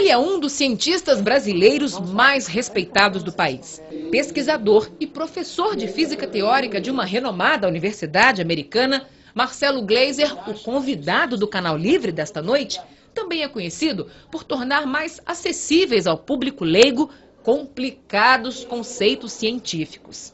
Ele é um dos cientistas brasileiros mais respeitados do país. Pesquisador e professor de física teórica de uma renomada universidade americana, Marcelo Gleiser, o convidado do Canal Livre desta noite, também é conhecido por tornar mais acessíveis ao público leigo complicados conceitos científicos.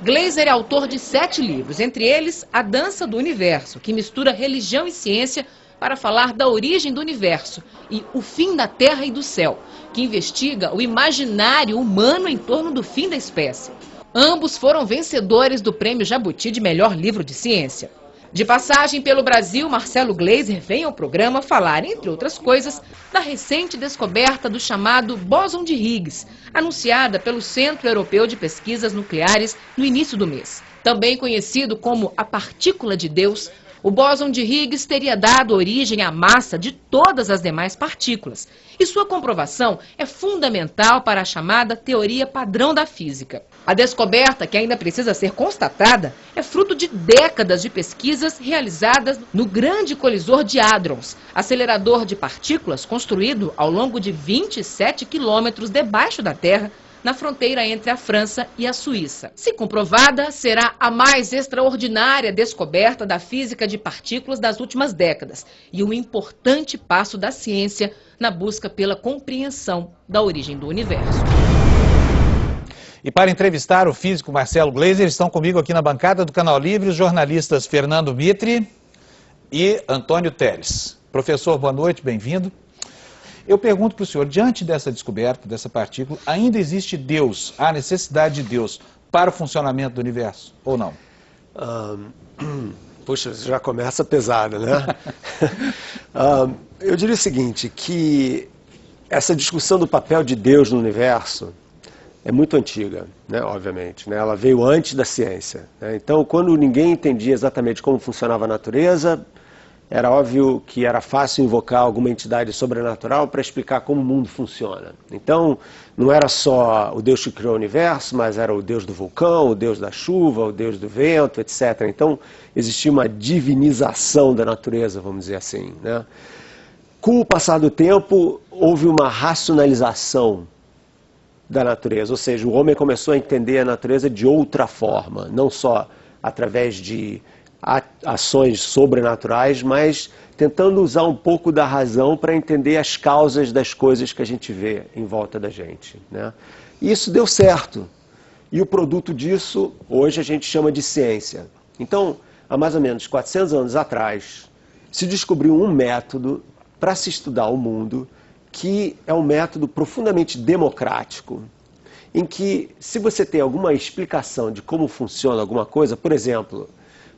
Gleiser é autor de 7 livros, entre eles A Dança do Universo, que mistura religião e ciência para falar da origem do universo, e O Fim da Terra e do Céu, que investiga o imaginário humano em torno do fim da espécie. Ambos foram vencedores do Prêmio Jabuti de Melhor Livro de Ciência. De passagem pelo Brasil, Marcelo Gleiser vem ao programa falar, entre outras coisas, da recente descoberta do chamado bóson de Higgs, anunciada pelo Centro Europeu de Pesquisas Nucleares no início do mês. Também conhecido como a partícula de Deus, o bóson de Higgs teria dado origem à massa de todas as demais partículas, e sua comprovação é fundamental para a chamada teoria padrão da física. A descoberta, que ainda precisa ser constatada, é fruto de décadas de pesquisas realizadas no Grande Colisor de Hadrons, acelerador de partículas construído ao longo de 27 quilômetros debaixo da Terra, na fronteira entre a França e a Suíça. Se comprovada, será a mais extraordinária descoberta da física de partículas das últimas décadas e um importante passo da ciência na busca pela compreensão da origem do universo. E para entrevistar o físico Marcelo Gleiser, estão comigo aqui na bancada do Canal Livre os jornalistas Fernando Mitre e Antônio Teles. Professor, boa noite, bem-vindo. Eu pergunto para o senhor, diante dessa descoberta, dessa partícula, ainda existe Deus, há necessidade de Deus para o funcionamento do universo, ou não? Puxa, já começa pesada, né? Eu diria o seguinte, que essa discussão do papel de Deus no universo é muito antiga, né, obviamente, né? Ela veio antes da ciência, né? Então, quando ninguém entendia exatamente como funcionava a natureza, era óbvio que era fácil invocar alguma entidade sobrenatural para explicar como o mundo funciona. Então, não era só o Deus que criou o universo, mas era o Deus do vulcão, o Deus da chuva, o Deus do vento, etc. Então, existia uma divinização da natureza, vamos dizer assim, né? Com o passar do tempo, houve uma racionalização da natureza, ou seja, o homem começou a entender a natureza de outra forma, não só através de ações sobrenaturais, mas tentando usar um pouco da razão para entender as causas das coisas que a gente vê em volta da gente, né? E isso deu certo. E o produto disso, hoje a gente chama de ciência. Então, há mais ou menos 400 anos atrás, se descobriu um método para se estudar o mundo, que é um método profundamente democrático, em que, se você tem alguma explicação de como funciona alguma coisa, por exemplo,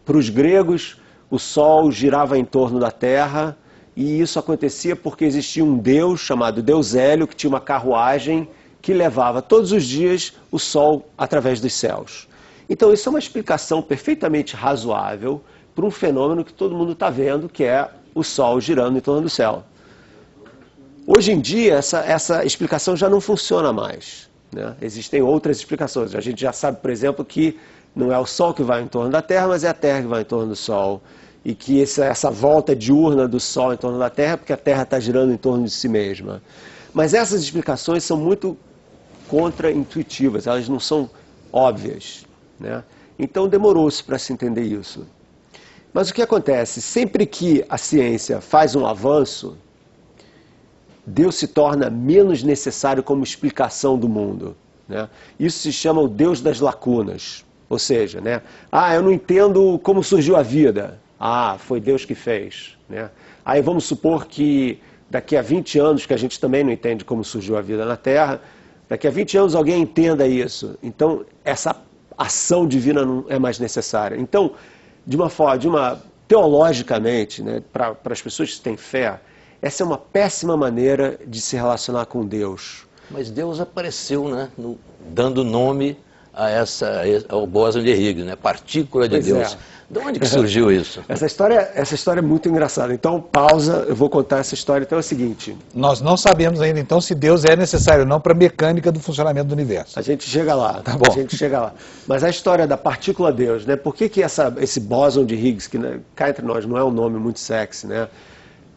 para os gregos, o Sol girava em torno da Terra, e isso acontecia porque existia um deus chamado Deus Hélio, que tinha uma carruagem que levava todos os dias o Sol através dos céus. Então isso é uma explicação perfeitamente razoável para um fenômeno que todo mundo está vendo, que é o Sol girando em torno do céu. Hoje em dia, essa explicação já não funciona mais, né? Existem outras explicações. A gente já sabe, por exemplo, que não é o Sol que vai em torno da Terra, mas é a Terra que vai em torno do Sol. E que essa volta diurna do Sol em torno da Terra é porque a Terra está girando em torno de si mesma. Mas essas explicações são muito contra-intuitivas, elas não são óbvias, né? Então demorou-se para se entender isso. Mas o que acontece? Sempre que a ciência faz um avanço, Deus se torna menos necessário como explicação do mundo, né? Isso se chama o Deus das lacunas. Ou seja, né? Eu não entendo como surgiu a vida. Foi Deus que fez, né? Aí vamos supor que daqui a 20 anos, que a gente também não entende como surgiu a vida na Terra, daqui a 20 anos alguém entenda isso. Então, essa ação divina não é mais necessária. Então, teologicamente, né, para as pessoas que têm fé, essa é uma péssima maneira de se relacionar com Deus. Mas Deus apareceu, né, dando nome ao bóson de Higgs, né? Partícula de Deus. De onde que surgiu isso? Essa história é muito engraçada. Então, pausa, eu vou contar essa história. Então é o seguinte. Nós não sabemos ainda, então, se Deus é necessário ou não para a mecânica do funcionamento do universo. A gente chega lá. Tá bom. A gente chega lá. Mas a história da partícula Deus, né? Por que esse bóson de Higgs, que, né, cá entre nós não é um nome muito sexy, né?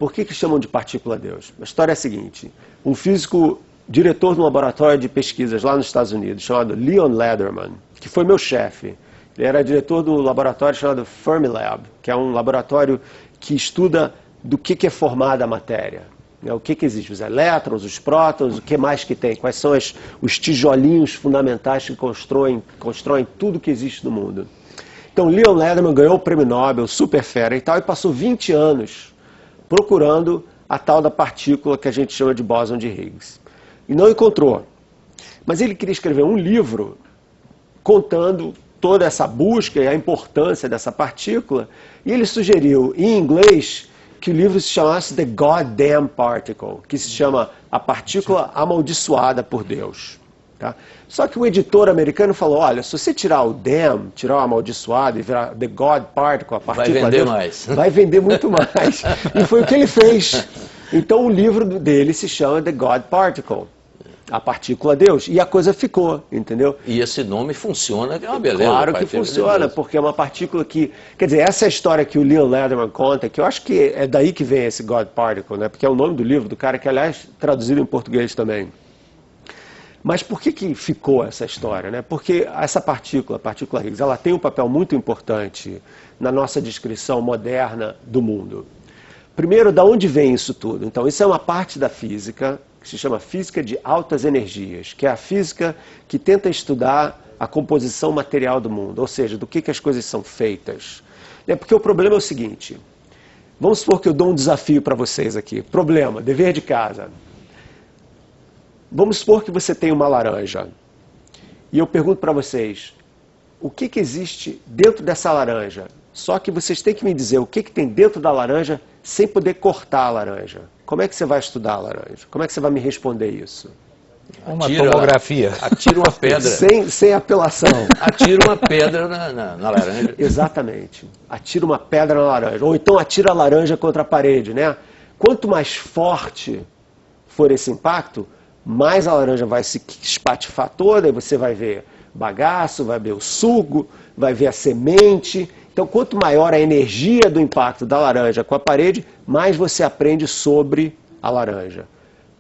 Por que chamam de partícula Deus? A história é a seguinte, um físico, diretor de um laboratório de pesquisas lá nos Estados Unidos, chamado Leon Lederman, que foi meu chefe, ele era diretor do laboratório chamado Fermilab, que é um laboratório que estuda do que é formada a matéria. O que existe? Os elétrons, os prótons, o que mais que tem? Quais são os tijolinhos fundamentais que constroem tudo que existe no mundo? Então, Leon Lederman ganhou o prêmio Nobel, super fera e tal, e passou 20 anos procurando a tal da partícula que a gente chama de bóson de Higgs. E não encontrou. Mas ele queria escrever um livro contando toda essa busca e a importância dessa partícula, e ele sugeriu, em inglês, que o livro se chamasse The Goddamn Particle, que se chama A Partícula Amaldiçoada por Deus. Tá? Só que o editor americano falou, olha, se você tirar o damn, tirar o amaldiçoado e virar The God Particle, a partícula vai vender Deus, mais. Vai vender muito mais. E foi o que ele fez. Então o livro dele se chama The God Particle, a partícula Deus. E a coisa ficou, entendeu? E esse nome funciona, que é uma beleza. Claro que funciona, porque é uma partícula que... Quer dizer, essa é a história que o Leon Lederman conta, que eu acho que é daí que vem esse God Particle, né? Porque é o nome do livro do cara, que aliás traduzido em português também. Mas por que ficou essa história, né? Porque essa partícula, a partícula Higgs, ela tem um papel muito importante na nossa descrição moderna do mundo. Primeiro, da onde vem isso tudo? Então, isso é uma parte da física que se chama física de altas energias, que é a física que tenta estudar a composição material do mundo, ou seja, do que as coisas são feitas. Porque o problema é o seguinte, vamos supor que eu dou um desafio para vocês aqui. Problema, dever de casa. Vamos supor que você tem uma laranja, e eu pergunto para vocês, o que existe dentro dessa laranja? Só que vocês têm que me dizer o que tem dentro da laranja sem poder cortar a laranja. Como é que você vai estudar a laranja? Como é que você vai me responder isso? Uma tomografia. Atira uma pedra. Sem apelação. Atira uma pedra na laranja. Exatamente. Atira uma pedra na laranja. Ou então atira a laranja contra a parede, né? Quanto mais forte for esse impacto, mais a laranja vai se espatifar toda, e você vai ver bagaço, vai ver o suco, vai ver a semente. Então, quanto maior a energia do impacto da laranja com a parede, mais você aprende sobre a laranja.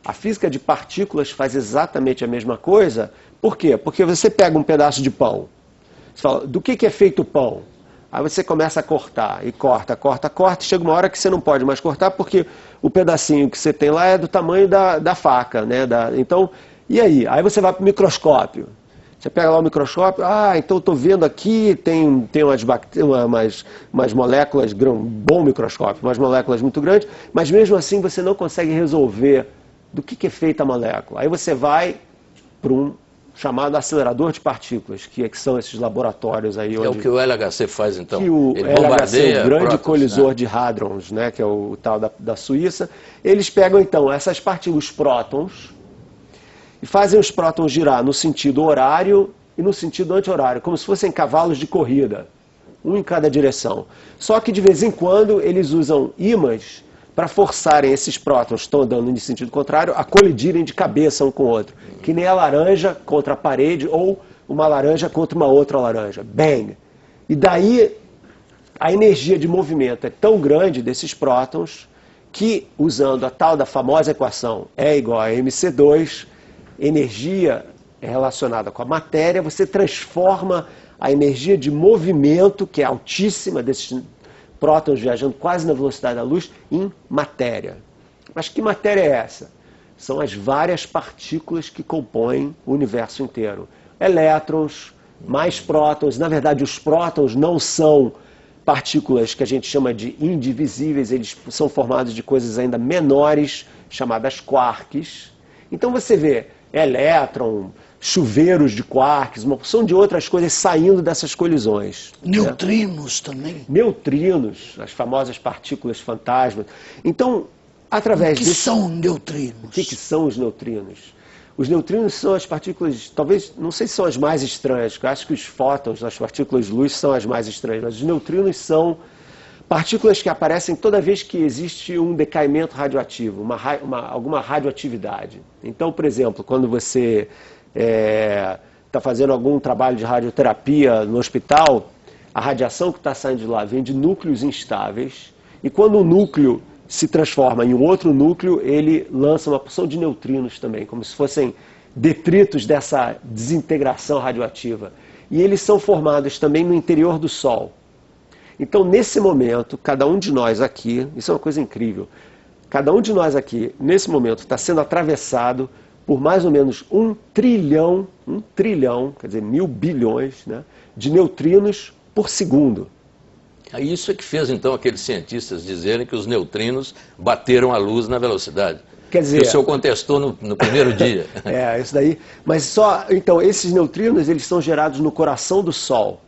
A física de partículas faz exatamente a mesma coisa. Por quê? Porque você pega um pedaço de pão. Você fala, do que é feito o pão? Aí você começa a cortar, e corta, e chega uma hora que você não pode mais cortar, porque o pedacinho que você tem lá é do tamanho da faca, né? Então, e aí? Aí você vai para o microscópio. Você pega lá o microscópio, então estou vendo aqui, tem umas moléculas, bom microscópio, umas moléculas muito grandes, mas mesmo assim você não consegue resolver do que é feita a molécula. Aí você vai para um chamado acelerador de partículas, que são esses laboratórios aí. É o que o LHC faz, então. Que o Ele LHC, o grande prótons, colisor, né? de hadrons, né, que é o tal da Suíça, eles pegam então essas partículas, os prótons, e fazem os prótons girar no sentido horário e no sentido anti-horário, como se fossem cavalos de corrida, um em cada direção. Só que de vez em quando eles usam ímãs para forçarem esses prótons que estão andando em sentido contrário a colidirem de cabeça um com o outro. Que nem a laranja contra a parede ou uma laranja contra uma outra laranja. Bang! E daí a energia de movimento é tão grande desses prótons que, usando a tal da famosa equação E igual a mc2, energia relacionada com a matéria, você transforma a energia de movimento, que é altíssima, desses prótons viajando quase na velocidade da luz, em matéria. Mas que matéria é essa? São as várias partículas que compõem o universo inteiro. Elétrons, mais prótons. Na verdade, os prótons não são partículas que a gente chama de indivisíveis, eles são formados de coisas ainda menores, chamadas quarks. Então você vê elétron, chuveiros de quarks, uma porção de outras coisas saindo dessas colisões. Neutrinos, né? Também. Neutrinos, as famosas partículas fantasmas. Então, através O que são neutrinos? O que são os neutrinos? Os neutrinos são as partículas, talvez, não sei se são as mais estranhas, porque eu acho que os fótons, as partículas de luz, são as mais estranhas, mas os neutrinos são partículas que aparecem toda vez que existe um decaimento radioativo, alguma radioatividade. Então, por exemplo, quando você está fazendo algum trabalho de radioterapia no hospital, a radiação que está saindo de lá vem de núcleos instáveis, e quando o núcleo se transforma em um outro núcleo, ele lança uma porção de neutrinos também, como se fossem detritos dessa desintegração radioativa. E eles são formados também no interior do Sol. Então, nesse momento, cada um de nós aqui, isso é uma coisa incrível, cada um de nós aqui, nesse momento, está sendo atravessado por mais ou menos 1 trilhão, quer dizer, 1000 bilhões, né, de neutrinos por segundo. Isso é que fez, então, aqueles cientistas dizerem que os neutrinos bateram a luz na velocidade. Quer dizer, que o senhor contestou no primeiro dia. Isso daí. Mas só, então, esses neutrinos, eles são gerados no coração do Sol.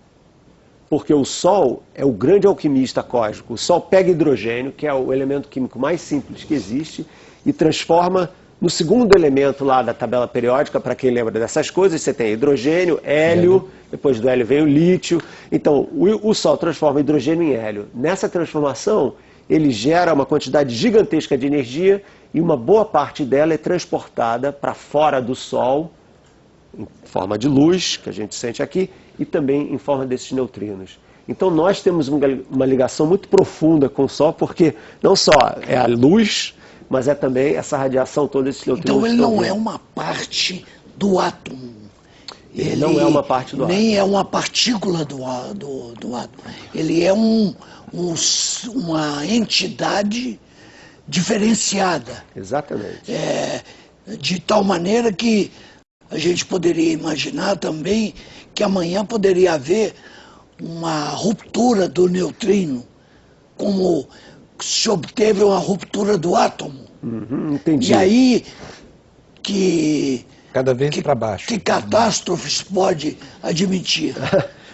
Porque o Sol é o grande alquimista cósmico. O Sol pega hidrogênio, que é o elemento químico mais simples que existe, e transforma no segundo elemento lá da tabela periódica. Para quem lembra dessas coisas, você tem hidrogênio, hélio, depois do hélio vem o lítio. Então, o Sol transforma hidrogênio em hélio. Nessa transformação, ele gera uma quantidade gigantesca de energia e uma boa parte dela é transportada para fora do Sol, em forma de luz, que a gente sente aqui, e também em forma desses neutrinos. Então nós temos uma ligação muito profunda com o Sol, porque não só é a luz, mas é também essa radiação toda, esses neutrinos. Então ele não é uma parte do átomo. Ele não é uma parte do átomo. Nem é uma partícula do átomo. Ele é uma entidade diferenciada. Exatamente. De tal maneira que a gente poderia imaginar também que amanhã poderia haver uma ruptura do neutrino, como se obteve uma ruptura do átomo. Entendi. E aí cada vez para baixo. Que catástrofes pode admitir?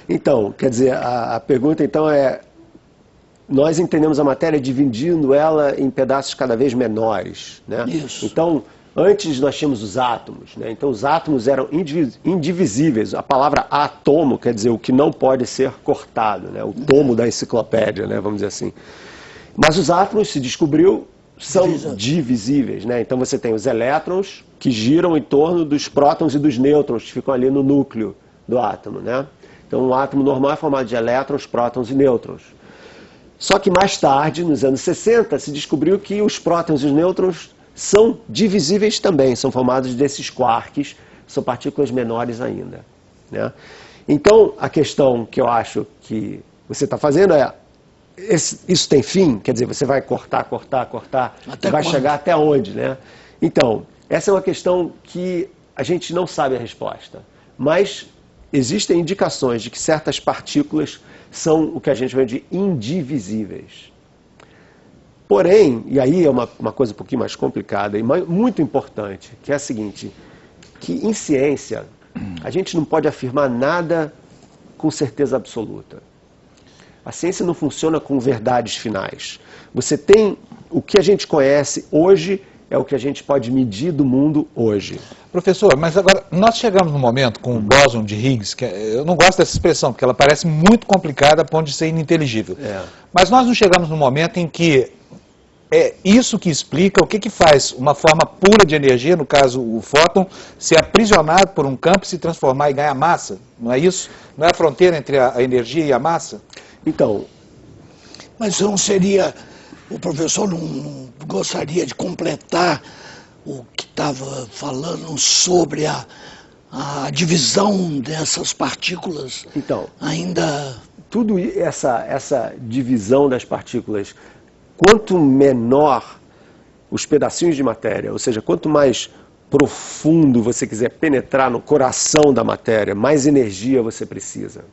Então, quer dizer, a pergunta então é: nós entendemos a matéria dividindo ela em pedaços cada vez menores, né? Isso. Então, antes nós tínhamos os átomos, né? Então os átomos eram indivisíveis. A palavra átomo quer dizer o que não pode ser cortado, né? O tomo da enciclopédia, né? Vamos dizer assim. Mas os átomos, se descobriu, são divisíveis, né? Então você tem os elétrons que giram em torno dos prótons e dos nêutrons, que ficam ali no núcleo do átomo, né? Então um átomo normal é formado de elétrons, prótons e nêutrons. Só que mais tarde, nos anos 60, se descobriu que os prótons e os nêutrons são divisíveis também, são formados desses quarks, são partículas menores ainda, né? Então, a questão que eu acho que você está fazendo é: isso tem fim? Quer dizer, você vai cortar, até vai quando? chegar até onde, né? Então, essa é uma questão que a gente não sabe a resposta, mas existem indicações de que certas partículas são o que a gente chama de indivisíveis. Porém, e aí é uma coisa um pouquinho mais complicada e muito importante, que é a seguinte, que em ciência a gente não pode afirmar nada com certeza absoluta. A ciência não funciona com verdades finais. Você tem o que a gente conhece hoje, é o que a gente pode medir do mundo hoje. Professor, mas agora, nós chegamos num momento com o bóson de Higgs, que eu não gosto dessa expressão, porque ela parece muito complicada a ponto de ser ininteligível. Mas nós não chegamos num momento em que é isso que explica o que faz uma forma pura de energia, no caso o fóton, ser aprisionado por um campo e se transformar e ganhar massa. Não é isso? Não é a fronteira entre a energia e a massa? Então... Mas não seria... O professor não gostaria de completar o que estava falando sobre a divisão dessas partículas? Então, ainda... Tudo essa divisão das partículas, quanto menor os pedacinhos de matéria, ou seja, quanto mais profundo você quiser penetrar no coração da matéria, mais energia você precisa.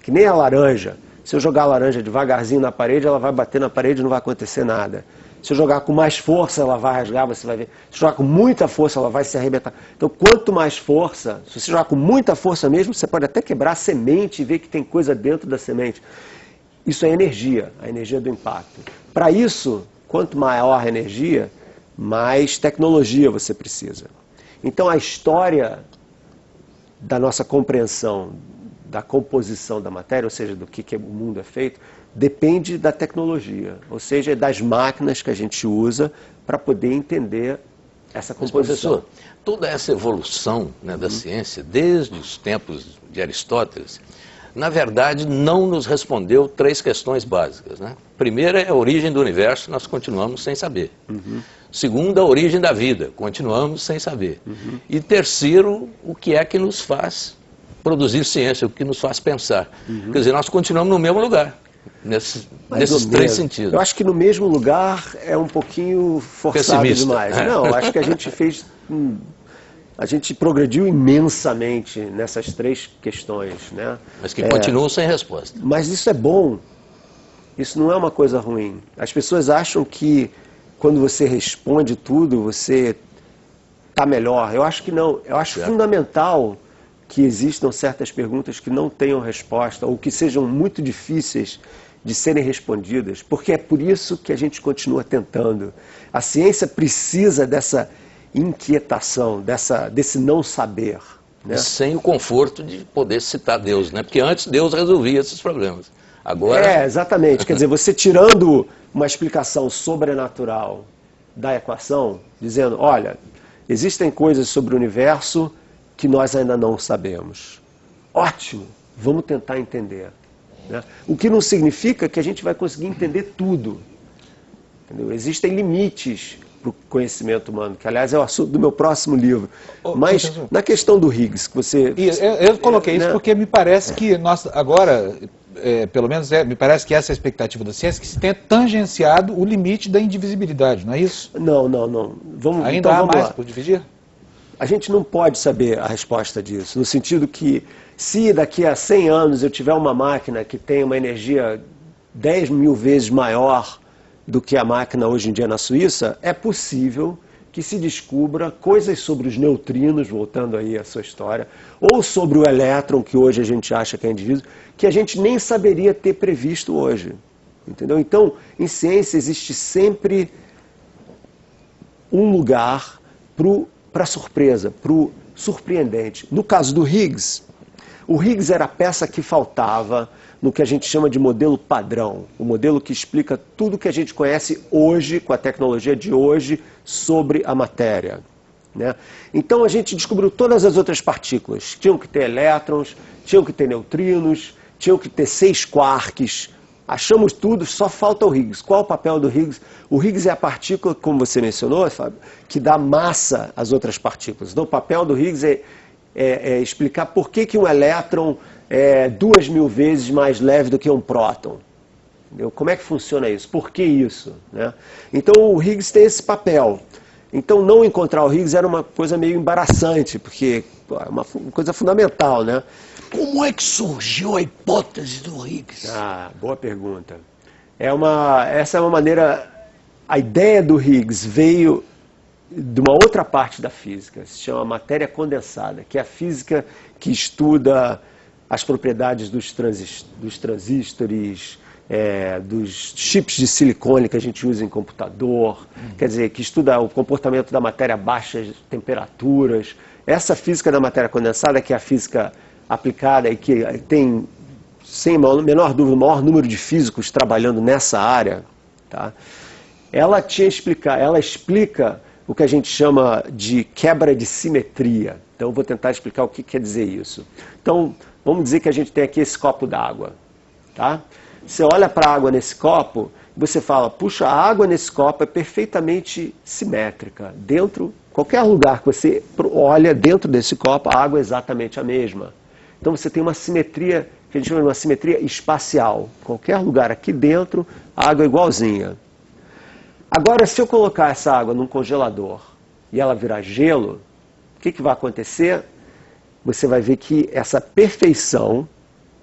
Que nem a laranja. Se eu jogar a laranja devagarzinho na parede, ela vai bater na parede e não vai acontecer nada. Se eu jogar com mais força, ela vai rasgar, você vai ver. Se eu jogar com muita força, ela vai se arrebentar. Então, quanto mais força, se você jogar com muita força mesmo, você pode até quebrar a semente e ver que tem coisa dentro da semente. Isso é energia, a energia do impacto. Para isso, quanto maior a energia, mais tecnologia você precisa. Então, a história da nossa compreensão da composição da matéria, ou seja, do que o mundo é feito, depende da tecnologia, ou seja, das máquinas que a gente usa para poder entender essa composição. Mas, professor, toda essa evolução, né, da ciência, desde os tempos de Aristóteles, na verdade, não nos respondeu 3 questões básicas, né? Primeira é a origem do universo, nós continuamos sem saber. Segunda, a origem da vida, continuamos sem saber. E terceiro, o que é que nos faz produzir ciência, o que nos faz pensar. Quer dizer, nós continuamos no mesmo lugar, nesses 3 sentidos. Eu acho que no mesmo lugar é um pouquinho forçado demais. Não, acho que a gente fez... A gente progrediu imensamente nessas 3 questões, né? Mas que continuam sem resposta. Mas isso é bom. Isso não é uma coisa ruim. As pessoas acham que quando você responde tudo, você está melhor. Eu acho que não. Eu acho fundamental que existam certas perguntas que não tenham resposta ou que sejam muito difíceis de serem respondidas, porque é por isso que a gente continua tentando. A ciência precisa dessa inquietação, desse não saber. Né? Sem o conforto de poder citar Deus, né? Porque antes Deus resolvia esses problemas. Agora... exatamente. Quer dizer, você tirando uma explicação sobrenatural da equação, dizendo, olha, existem coisas sobre o universo que nós ainda não sabemos. Ótimo, vamos tentar entender. Né? O que não significa que a gente vai conseguir entender tudo. Entendeu? Existem limites para o conhecimento humano, que aliás é o assunto do meu próximo livro. Mas professor, na questão do Higgs, que você... Eu coloquei isso porque me parece que nós agora, pelo menos me parece que essa é a expectativa da ciência, que se tenha tangenciado o limite da indivisibilidade, não é isso? Não. Ainda há mais por dividir? A gente não pode saber a resposta disso, no sentido que se daqui a 100 anos eu tiver uma máquina que tem uma energia 10.000 vezes maior do que a máquina hoje em dia na Suíça, é possível que se descubra coisas sobre os neutrinos, voltando aí à sua história, ou sobre o elétron, que hoje a gente acha que é indivíduo, que a gente nem saberia ter previsto hoje. Entendeu? Então, em ciência existe sempre um lugar para a surpresa, para o surpreendente. No caso do Higgs, o Higgs era a peça que faltava no que a gente chama de modelo padrão, o modelo que explica tudo que a gente conhece hoje, com a tecnologia de hoje, sobre a matéria. Né? Então a gente descobriu todas as outras partículas. Tinham que ter elétrons, tinham que ter neutrinos, tinham que ter 6 quarks. Achamos tudo, só falta o Higgs. Qual o papel do Higgs? O Higgs é a partícula, como você mencionou, Fábio, que dá massa às outras partículas. Então o papel do Higgs é explicar por que um elétron é 2.000 vezes mais leve do que um próton. Entendeu? Como é que funciona isso? Por que isso? Né? Então o Higgs tem esse papel. Então não encontrar o Higgs era uma coisa meio embaraçante, porque é uma coisa fundamental, né? Como é que surgiu a hipótese do Higgs? Boa pergunta. Essa é uma maneira... A ideia do Higgs veio de uma outra parte da física, se chama matéria condensada, que é a física que estuda as propriedades dos transistores, dos chips de silicone que a gente usa em computador, quer dizer, que estuda o comportamento da matéria a baixas temperaturas. Essa física da matéria condensada, que é a física aplicada e que tem, sem menor dúvida, o maior número de físicos trabalhando nessa área, tá? Ela explica o que a gente chama de quebra de simetria. Então eu vou tentar explicar o que quer dizer isso. Então, vamos dizer que a gente tem aqui esse copo d'água, tá? Você olha para a água nesse copo, você fala, puxa, a água nesse copo é perfeitamente simétrica. Qualquer lugar que você olha dentro desse copo, a água é exatamente a mesma. Então você tem uma simetria, que a gente chama de uma simetria espacial. Qualquer lugar aqui dentro, a água é igualzinha. Agora, se eu colocar essa água num congelador e ela virar gelo, o que vai acontecer? Você vai ver que essa perfeição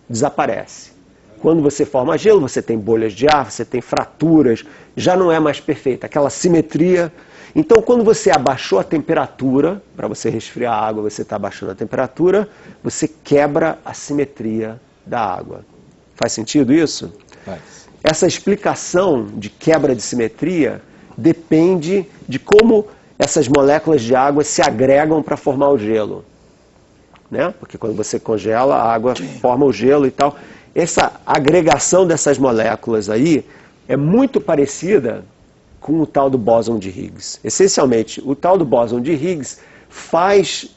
desaparece. Quando você forma gelo, você tem bolhas de ar, você tem fraturas, já não é mais perfeita, aquela simetria. Então, quando você abaixou a temperatura, para você resfriar a água, você está abaixando a temperatura, você quebra a simetria da água. Faz sentido isso? Faz. Essa explicação de quebra de simetria depende de como essas moléculas de água se agregam para formar o gelo. Né? Porque quando você congela, a água forma o gelo e tal. Essa agregação dessas moléculas aí é muito parecida com o tal do bóson de Higgs. Essencialmente, o tal do bóson de Higgs faz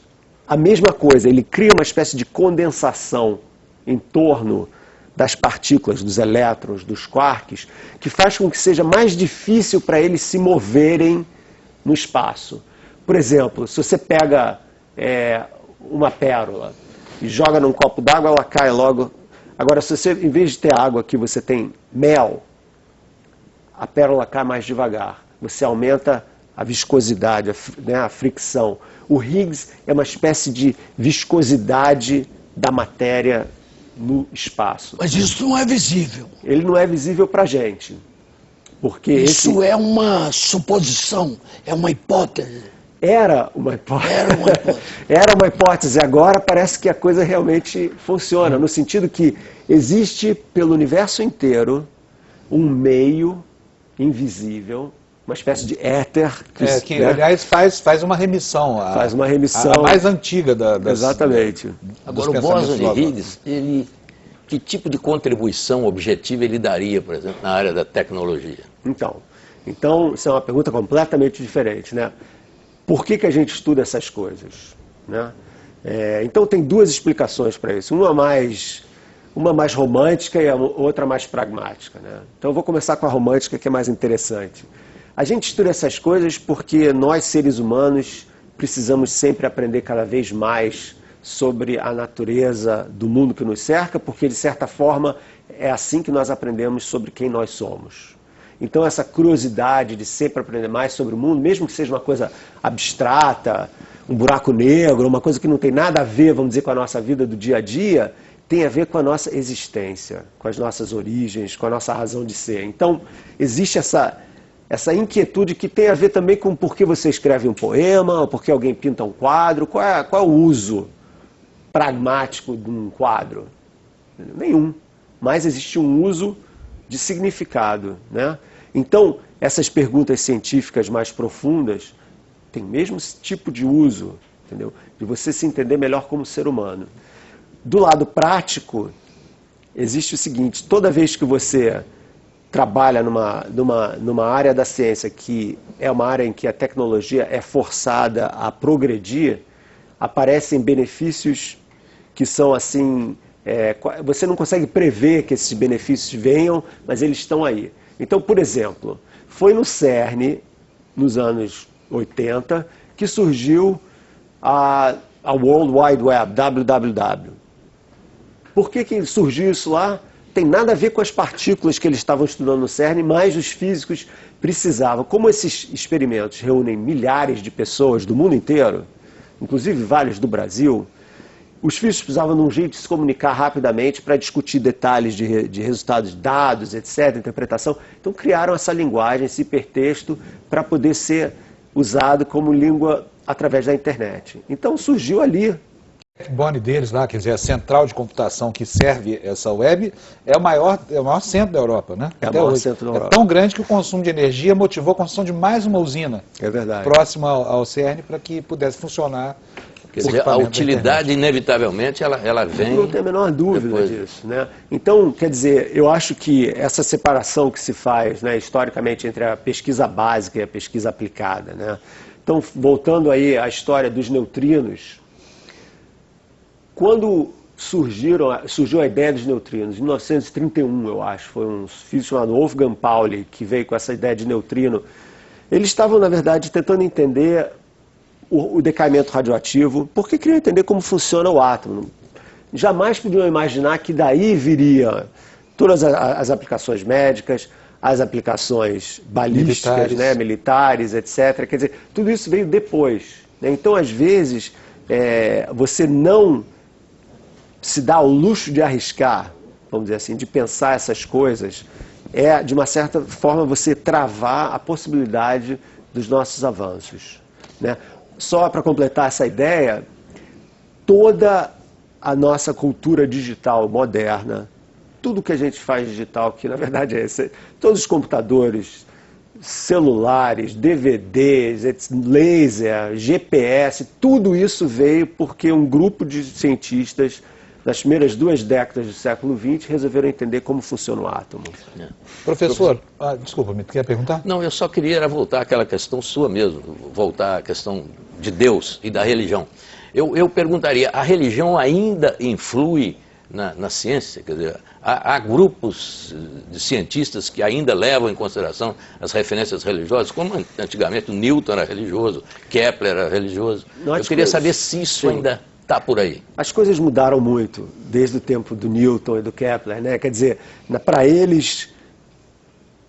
a mesma coisa, ele cria uma espécie de condensação em torno das partículas, dos elétrons, dos quarks, que faz com que seja mais difícil para eles se moverem no espaço. Por exemplo, se você pega uma pérola e joga num copo d'água, ela cai logo. Agora, se você, em vez de ter água aqui, você tem mel, a pérola cai mais devagar. Você aumenta a viscosidade, a fricção. O Higgs é uma espécie de viscosidade da matéria no espaço. Mas isso não é visível. Ele não é visível para a gente. Porque isso é uma suposição, é uma hipótese. Era uma hipótese. Era uma hipótese. Era uma hipótese. Agora parece que a coisa realmente funciona, no sentido que existe pelo universo inteiro um meio invisível, uma espécie de éter. Que aliás, faz uma remissão. Faz uma remissão. A mais antiga das... Exatamente. Agora, o bóson de Higgs, que tipo de contribuição objetiva ele daria, por exemplo, na área da tecnologia? Então, isso é uma pergunta completamente diferente, né? Por que a gente estuda essas coisas, né? Então, tem duas explicações para isso. Uma mais romântica e a outra mais pragmática, né? Então, eu vou começar com a romântica, que é mais interessante. A gente estuda essas coisas porque nós, seres humanos, precisamos sempre aprender cada vez mais sobre a natureza do mundo que nos cerca, porque, de certa forma, é assim que nós aprendemos sobre quem nós somos. Então, essa curiosidade de sempre aprender mais sobre o mundo, mesmo que seja uma coisa abstrata, um buraco negro, uma coisa que não tem nada a ver, vamos dizer, com a nossa vida do dia a dia, tem a ver com a nossa existência, com as nossas origens, com a nossa razão de ser. Então, existe essa inquietude que tem a ver também com por que você escreve um poema, ou por que alguém pinta um quadro, qual é o uso pragmático de um quadro? Nenhum. Mas existe um uso de significado, né? Então, essas perguntas científicas mais profundas têm o mesmo tipo de uso, entendeu? De você se entender melhor como ser humano. Do lado prático, existe o seguinte: toda vez que você trabalha numa área da ciência que é uma área em que a tecnologia é forçada a progredir, aparecem benefícios que são assim, você não consegue prever que esses benefícios venham, mas eles estão aí. Então, por exemplo, foi no CERN, nos anos 80, que surgiu a World Wide Web, WWW. Por que surgiu isso lá? Tem nada a ver com as partículas que eles estavam estudando no CERN, mas os físicos precisavam. Como esses experimentos reúnem milhares de pessoas do mundo inteiro, inclusive vários do Brasil, os físicos precisavam de um jeito de se comunicar rapidamente para discutir detalhes de resultados de dados, etc., interpretação. Então criaram essa linguagem, esse hipertexto, para poder ser usado como língua através da internet. Então surgiu ali. O backbone deles lá, quer dizer, a central de computação que serve essa web, é o maior centro da Europa, né? É o maior centro da Europa. É tão grande que o consumo de energia motivou a construção de mais uma usina. É verdade. Próxima ao CERN, para que pudesse funcionar. Quer dizer, a utilidade, inevitavelmente, ela vem... Não tem a menor dúvida disso, né? Então, quer dizer, eu acho que essa separação que se faz, né, historicamente, entre a pesquisa básica e a pesquisa aplicada, né? Então, voltando aí à história dos neutrinos, quando surgiu a ideia dos neutrinos, em 1931, eu acho, foi um físico chamado Wolfgang Pauli que veio com essa ideia de neutrino. Eles estavam, na verdade, tentando entender o decaimento radioativo, porque queriam entender como funciona o átomo. Jamais podiam imaginar que daí viria todas as aplicações médicas, as aplicações balísticas, militares, etc. Quer dizer, tudo isso veio depois, né? Então, às vezes, você não se dá o luxo de arriscar, vamos dizer assim, de pensar essas coisas, de uma certa forma, você travar a possibilidade dos nossos avanços, né? Só para completar essa ideia, toda a nossa cultura digital moderna, tudo que a gente faz digital, que na verdade é esse, todos os computadores, celulares, DVDs, laser, GPS, tudo isso veio porque um grupo de cientistas, nas primeiras 2 décadas do século XX, resolveram entender como funciona o átomo. Professor, desculpa, me quer perguntar? Não, eu só queria voltar àquela questão sua mesmo, voltar à questão de Deus e da religião. Eu perguntaria, a religião ainda influi na ciência. Quer dizer, há grupos de cientistas que ainda levam em consideração as referências religiosas, como antigamente o Newton era religioso, Kepler era religioso. Eu queria saber se isso ainda está por aí. As coisas mudaram muito desde o tempo do Newton e do Kepler, né? Quer dizer, para eles,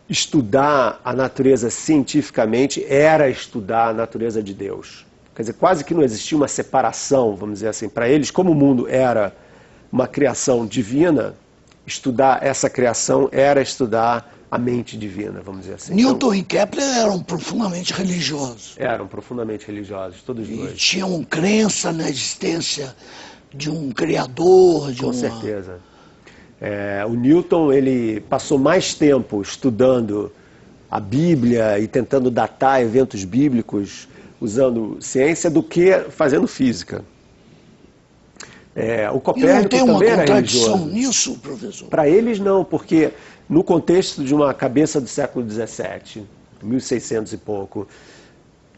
estudar a natureza cientificamente era estudar a natureza de Deus. Quer dizer, quase que não existia uma separação, vamos dizer assim. Para eles, como o mundo era uma criação divina, estudar essa criação era estudar a mente divina, vamos dizer assim. Newton e Kepler eram profundamente religiosos. Eram profundamente religiosos, todos dois. E tinham crença na existência de um criador, Com certeza. O Newton, ele passou mais tempo estudando a Bíblia e tentando datar eventos bíblicos usando ciência do que fazendo física. O Copérnico também era religioso. E não tem uma contradição nisso, professor? Para eles não, porque no contexto de uma cabeça do século XVII, 1600 e pouco,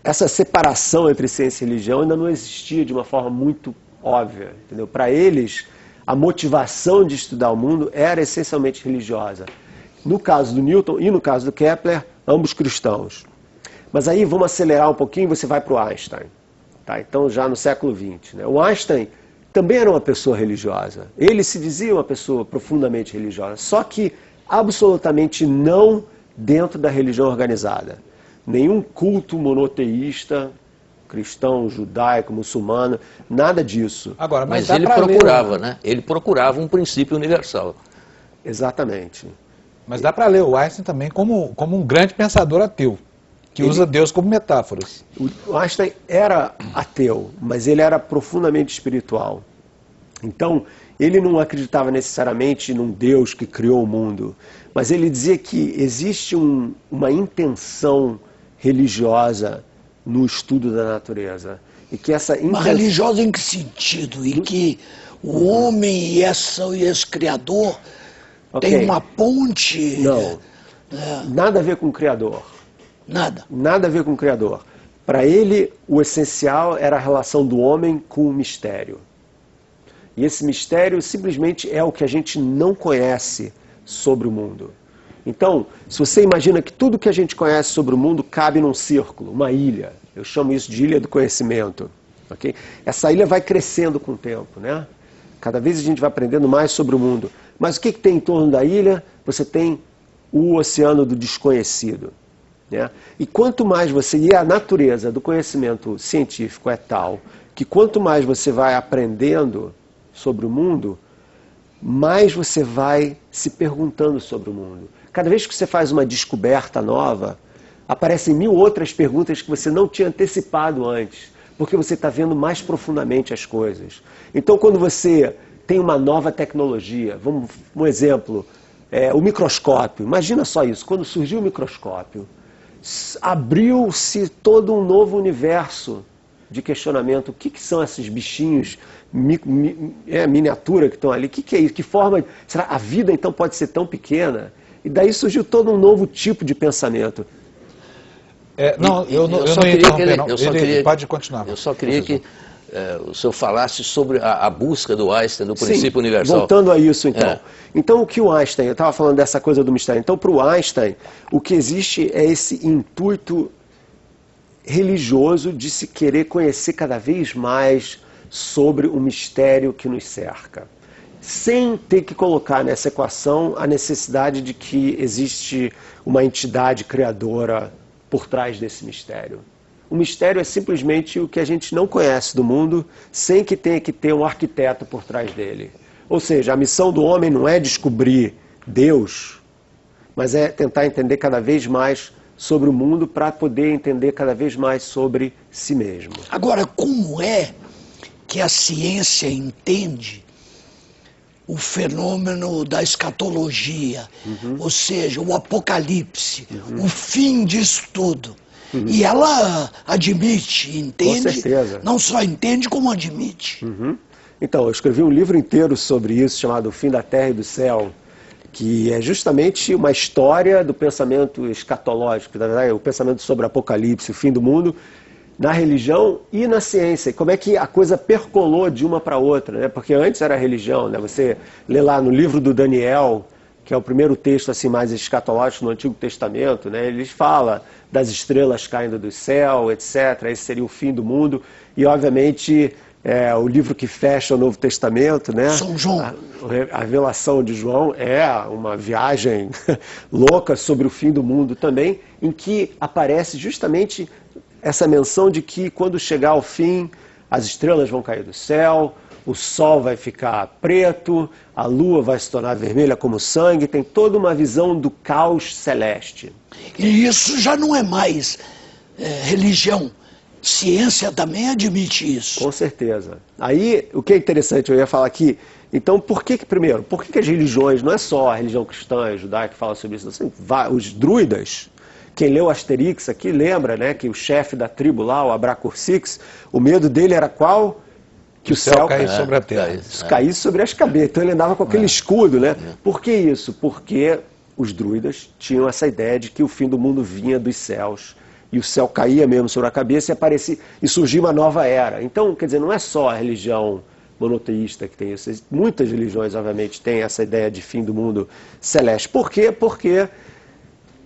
essa separação entre ciência e religião ainda não existia de uma forma muito óbvia, entendeu? Para eles, a motivação de estudar o mundo era essencialmente religiosa. No caso do Newton e no caso do Kepler, ambos cristãos. Mas aí vamos acelerar um pouquinho e você vai para o Einstein. Tá? Então já no século XX. Né? O Einstein também era uma pessoa religiosa. Ele se dizia uma pessoa profundamente religiosa, só que absolutamente não dentro da religião organizada. Nenhum culto monoteísta, cristão, judaico, muçulmano, nada disso. Agora, mas ele procurava, né? Ele procurava um princípio universal. Exatamente. Mas dá para ler o Einstein também como um grande pensador ateu, que usa Deus como metáforas. O Einstein era ateu, mas ele era profundamente espiritual. Então, ele não acreditava necessariamente num Deus que criou o mundo, mas ele dizia que existe uma intenção religiosa no estudo da natureza. E que essa Mas religiosa em que sentido? E que o homem e esse Criador tem uma ponte... Não, nada a ver com o Criador. Nada? Nada a ver com o Criador. Para ele, o essencial era a relação do homem com o mistério. E esse mistério simplesmente é o que a gente não conhece sobre o mundo. Então, se você imagina que tudo que a gente conhece sobre o mundo cabe num círculo, uma ilha. Eu chamo isso de ilha do conhecimento. Okay? Essa ilha vai crescendo com o tempo, né? Cada vez a gente vai aprendendo mais sobre o mundo. Mas o que tem em torno da ilha? Você tem o oceano do desconhecido. Né? E quanto mais você... E a natureza do conhecimento científico é tal que quanto mais você vai aprendendo sobre o mundo, mais você vai se perguntando sobre o mundo. Cada vez que você faz uma descoberta nova, aparecem 1000 outras perguntas que você não tinha antecipado antes, porque você está vendo mais profundamente as coisas. Então, quando você tem uma nova tecnologia, um exemplo, o microscópio. Imagina só isso, quando surgiu o microscópio, abriu-se todo um novo universo de questionamento. O que são esses bichinhos miniatura que estão ali? O que é isso? Que forma... Será a vida então pode ser tão pequena? E daí surgiu todo um novo tipo de pensamento. Pode continuar. Eu só queria que o senhor falasse sobre a busca do Einstein do princípio universal. Voltando a isso então. Então o que o Einstein, eu estava falando dessa coisa do mistério. Então para o Einstein, o que existe é esse intuito religioso de se querer conhecer cada vez mais sobre o mistério que nos cerca, sem ter que colocar nessa equação a necessidade de que existe uma entidade criadora por trás desse mistério. O mistério é simplesmente o que a gente não conhece do mundo, sem que tenha que ter um arquiteto por trás dele. Ou seja, a missão do homem não é descobrir Deus, mas é tentar entender cada vez mais sobre o mundo para poder entender cada vez mais sobre si mesmo. Agora, como é que a ciência entende o fenômeno da escatologia, ou seja, o apocalipse, o fim disso tudo? E ela admite, entende? Com certeza. Não só entende, como admite. Então, eu escrevi um livro inteiro sobre isso, chamado O Fim da Terra e do Céu, que é justamente uma história do pensamento escatológico, na verdade, o pensamento sobre o apocalipse, o fim do mundo, na religião e na ciência. Como é que a coisa percolou de uma para outra, né? Porque antes era religião, né? Você lê lá no livro do Daniel, que é o primeiro texto assim mais escatológico no Antigo Testamento, né? Ele fala das estrelas caindo do céu, etc. Esse seria o fim do mundo. E, obviamente, o livro que fecha o Novo Testamento, né? São João. A revelação de João é uma viagem louca sobre o fim do mundo também, em que aparece justamente essa menção de que quando chegar ao fim, as estrelas vão cair do céu, o sol vai ficar preto, a lua vai se tornar vermelha como sangue, tem toda uma visão do caos celeste. E isso já não é mais religião. Ciência também admite isso. Com certeza. Aí, o que é interessante, eu ia falar aqui, então, primeiro, por que as religiões, não é só a religião cristã e judaica que fala sobre isso, assim, os druidas, quem leu Asterix aqui lembra, né, que o chefe da tribo lá, o Abracursix, o medo dele era qual? Que o céu caísse sobre a terra. Caísse sobre as cabeças. Então ele andava com aquele escudo, né? Por que isso? Porque os druidas tinham essa ideia de que o fim do mundo vinha dos céus. E o céu caía mesmo sobre a cabeça e surgia uma nova era. Então, quer dizer, não é só a religião monoteísta que tem isso. Muitas religiões, obviamente, têm essa ideia de fim do mundo celeste. Por quê? Porque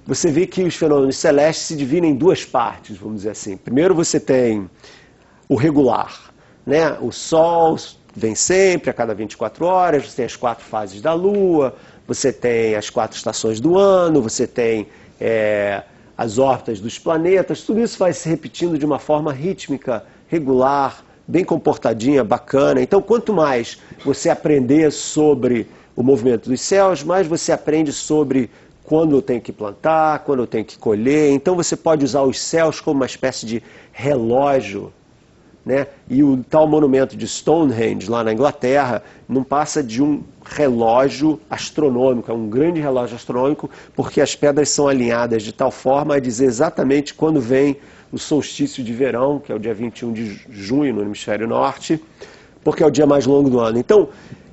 você vê que os fenômenos celestes se dividem em duas partes, vamos dizer assim. Primeiro você tem o regular, né? O Sol vem sempre, a cada 24 horas, você tem as 4 fases da Lua, você tem as 4 estações do ano, você tem as órbitas dos planetas, tudo isso vai se repetindo de uma forma rítmica, regular, bem comportadinha, bacana. Então, quanto mais você aprender sobre o movimento dos céus, mais você aprende sobre quando eu tenho que plantar, quando eu tenho que colher. Então, você pode usar os céus como uma espécie de relógio, né? E o tal monumento de Stonehenge, lá na Inglaterra, não passa de um relógio astronômico, é um grande relógio astronômico, porque as pedras são alinhadas de tal forma a dizer exatamente quando vem o solstício de verão, que é o dia 21 de junho no hemisfério norte, porque é o dia mais longo do ano. Então,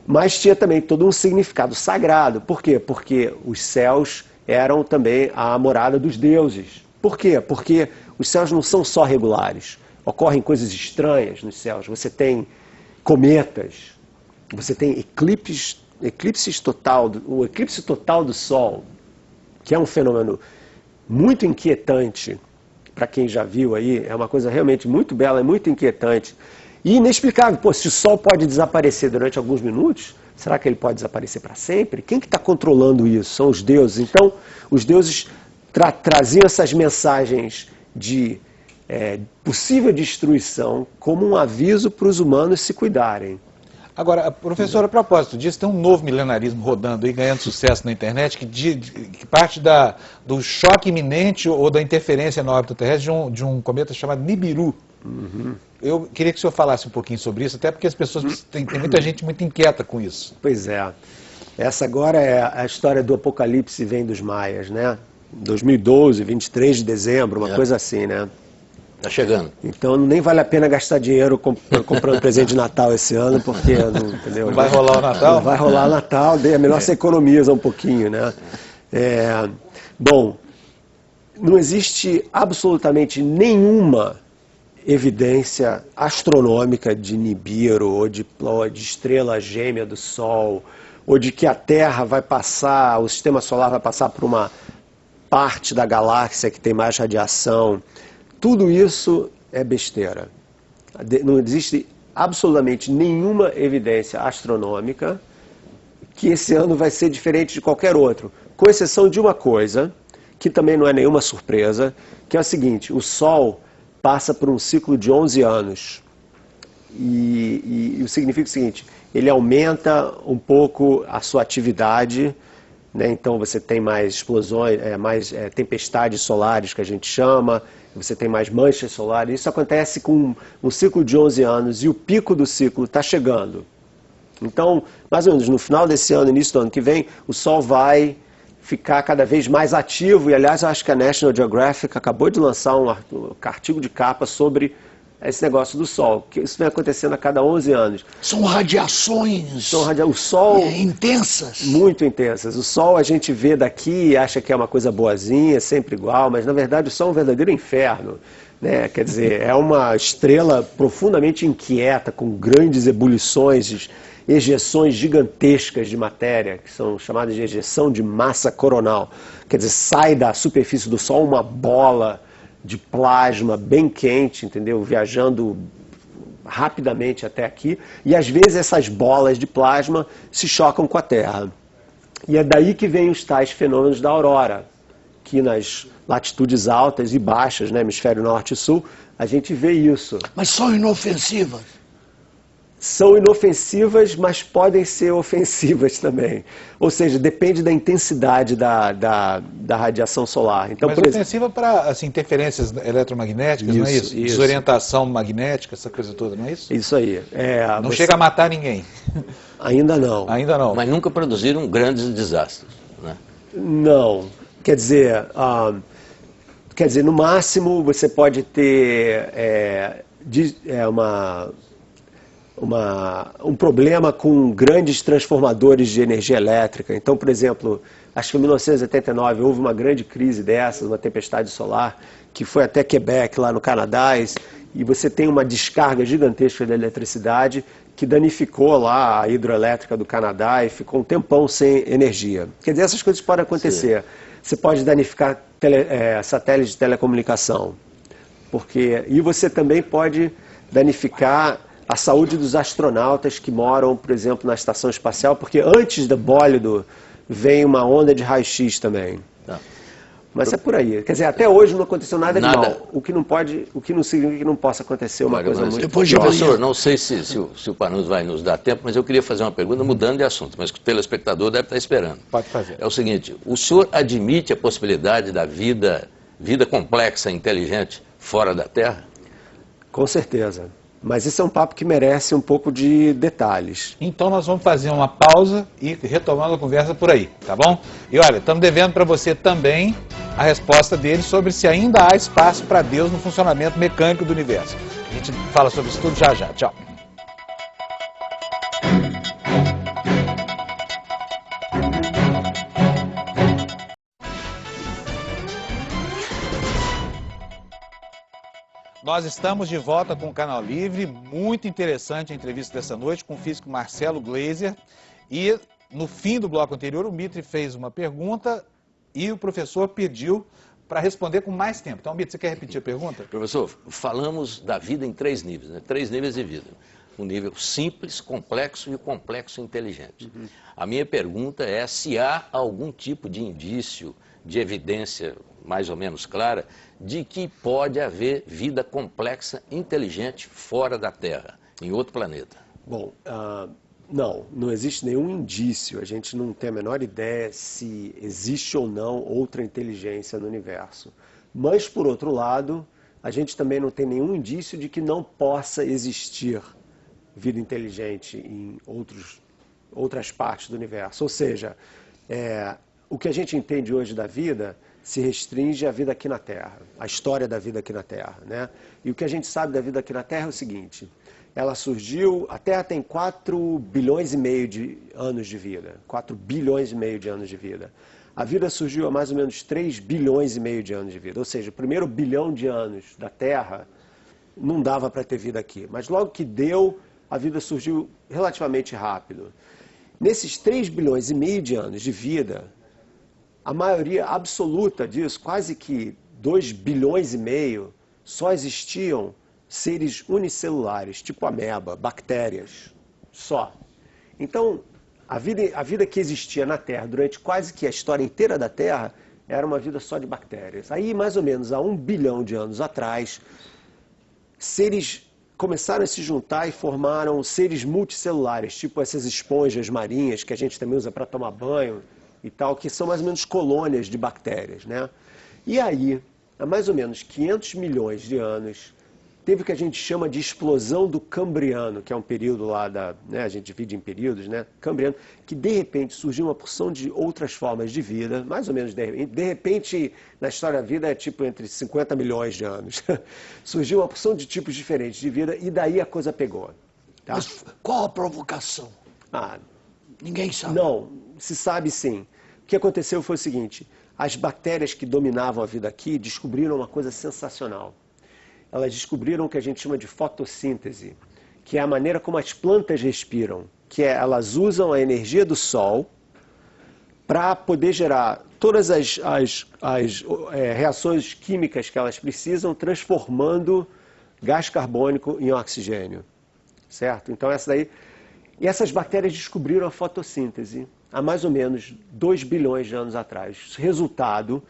mas tinha também todo um significado sagrado. Por quê? Porque os céus eram também a morada dos deuses. Por quê? Porque os céus não são só regulares. Ocorrem coisas estranhas nos céus. Você tem cometas, você tem eclipses total, o eclipse total do Sol, que é um fenômeno muito inquietante para quem já viu aí, é uma coisa realmente muito bela, é muito inquietante e inexplicável. Pô, se o Sol pode desaparecer durante alguns minutos, será que ele pode desaparecer para sempre? Quem que está controlando isso? São os deuses. Então, os deuses traziam essas mensagens de possível destruição como um aviso para os humanos se cuidarem. Agora, professor, a propósito disso, tem um novo milenarismo rodando aí, ganhando sucesso na internet, que parte do choque iminente ou da interferência na órbita terrestre de um cometa chamado Nibiru. Uhum. Eu queria que o senhor falasse um pouquinho sobre isso, até porque as pessoas, tem muita gente muito inquieta com isso. Pois é. Essa agora é a história do apocalipse vem dos maias, né? 2012, 23 de dezembro, uma coisa assim, né? Tá chegando. Então nem vale a pena gastar dinheiro comprando presente de Natal esse ano, porque entendeu? Não vai rolar o Natal? Não vai rolar o Natal, é melhor você economiza um pouquinho, né? Bom, não existe absolutamente nenhuma evidência astronômica de Nibiru, ou de estrela gêmea do Sol, ou de que a Terra vai passar, o sistema solar vai passar por uma parte da galáxia que tem mais radiação. Tudo isso é besteira. Não existe absolutamente nenhuma evidência astronômica que esse ano vai ser diferente de qualquer outro, com exceção de uma coisa, que também não é nenhuma surpresa, que é o seguinte: o Sol passa por um ciclo de 11 anos. E isso significa o seguinte: ele aumenta um pouco a sua atividade, né? Então você tem mais explosões, mais tempestades solares, que a gente chama, você tem mais manchas solares. Isso acontece com um ciclo de 11 anos e o pico do ciclo está chegando. Então, mais ou menos no final desse ano, início do ano que vem, o Sol vai ficar cada vez mais ativo. E, aliás, eu acho que a National Geographic acabou de lançar um artigo de capa sobre esse negócio do Sol, que isso vem acontecendo a cada 11 anos. São radiações O Sol, intensas. muito intensas. O Sol a gente vê daqui e acha que é uma coisa boazinha, sempre igual, mas na verdade o Sol é um verdadeiro inferno. Né? Quer dizer, é uma estrela profundamente inquieta, com grandes ebulições, ejeções gigantescas de matéria, que são chamadas de ejeção de massa coronal. Quer dizer, sai da superfície do Sol uma bola de plasma bem quente, entendeu? Viajando rapidamente até aqui, e às vezes essas bolas de plasma se chocam com a Terra. E é daí que vem os tais fenômenos da aurora, que nas latitudes altas e baixas, né, hemisfério norte e sul, a gente vê isso. Mas são inofensivas. São inofensivas, mas podem ser ofensivas também. Ou seja, depende da intensidade da radiação solar. Então, mas ofensiva para assim, interferências eletromagnéticas, não é isso? Isso. Desorientação magnética, essa coisa toda, não é isso? Isso aí. Não chega a matar ninguém. Ainda não. Ainda não. Mas nunca produziram grandes desastres, né? Não. Quer dizer, no máximo você pode ter um problema com grandes transformadores de energia elétrica. Então, por exemplo, acho que em 1989 houve uma grande crise dessas, uma tempestade solar, que foi até Quebec, lá no Canadá, e você tem uma descarga gigantesca de eletricidade que danificou lá a hidroelétrica do Canadá e ficou um tempão sem energia. Quer dizer, essas coisas podem acontecer. Sim. Você pode danificar satélites de telecomunicação, e você também pode danificar a saúde dos astronautas que moram, por exemplo, na estação espacial, porque antes do bólido vem uma onda de raio-x também. Tá. Mas é por aí. Quer dizer, até hoje não aconteceu nada de mal. O que não significa que não possa acontecer uma coisa muito... Professor, não sei se o Panuso vai nos dar tempo, mas eu queria fazer uma pergunta mudando de assunto, mas o telespectador deve estar esperando. Pode fazer. É o seguinte, o senhor admite a possibilidade da vida complexa e inteligente fora da Terra? Com certeza. Mas isso é um papo que merece um pouco de detalhes. Então nós vamos fazer uma pausa e retomando a conversa por aí, tá bom? E olha, estamos devendo para você também a resposta dele sobre se ainda há espaço para Deus no funcionamento mecânico do universo. A gente fala sobre isso tudo já já. Tchau. Nós estamos de volta com o Canal Livre, muito interessante a entrevista dessa noite com o físico Marcelo Gleiser. E no fim do bloco anterior, o Mitri fez uma pergunta e o professor pediu para responder com mais tempo. Então, Mitri, você quer repetir a pergunta? Professor, falamos da vida em 3 níveis, né? 3 níveis de vida. O nível simples, complexo e o complexo inteligente. Uhum. A minha pergunta é se há algum tipo de indício, de evidência mais ou menos clara, de que pode haver vida complexa, inteligente, fora da Terra, em outro planeta. Bom, não existe nenhum indício, a gente não tem a menor ideia se existe ou não outra inteligência no universo. Mas, por outro lado, a gente também não tem nenhum indício de que não possa existir vida inteligente em outras partes do universo. Ou seja, o que a gente entende hoje da vida se restringe à vida aqui na Terra, à história da vida aqui na Terra, né? E o que a gente sabe da vida aqui na Terra é o seguinte: ela surgiu, a Terra tem 4 bilhões e meio de anos de vida, 4 bilhões e meio de anos de vida. A vida surgiu há mais ou menos 3 bilhões e meio de anos de vida, ou seja, o primeiro bilhão de anos da Terra não dava para ter vida aqui, mas logo que deu, a vida surgiu relativamente rápido. Nesses 3 bilhões e meio de anos de vida, a maioria absoluta disso, quase que 2 bilhões e meio, só existiam seres unicelulares, tipo ameba, bactérias, só. Então, a vida que existia na Terra durante quase que a história inteira da Terra era uma vida só de bactérias. Aí, mais ou menos há 1 bilhão de anos atrás, seres começaram a se juntar e formaram seres multicelulares, tipo essas esponjas marinhas que a gente também usa para tomar banho e tal, que são mais ou menos colônias de bactérias, né? E aí, há mais ou menos 500 milhões de anos, teve o que a gente chama de explosão do Cambriano, que é um período lá a gente divide em períodos, Cambriano, que de repente surgiu uma porção de outras formas de vida, mais ou menos de repente na história da vida é tipo entre 50 milhões de anos. Surgiu uma porção de tipos diferentes de vida e daí a coisa pegou. Tá? Mas qual a provocação? Ninguém sabe. Não, se sabe sim. O que aconteceu foi o seguinte, as bactérias que dominavam a vida aqui descobriram uma coisa sensacional. Elas descobriram o que a gente chama de fotossíntese, que é a maneira como as plantas respiram, que é elas usam a energia do sol para poder gerar todas as reações químicas que elas precisam, transformando gás carbônico em oxigênio, certo? Então e essas bactérias descobriram a fotossíntese há mais ou menos 2 bilhões de anos atrás. Resultado,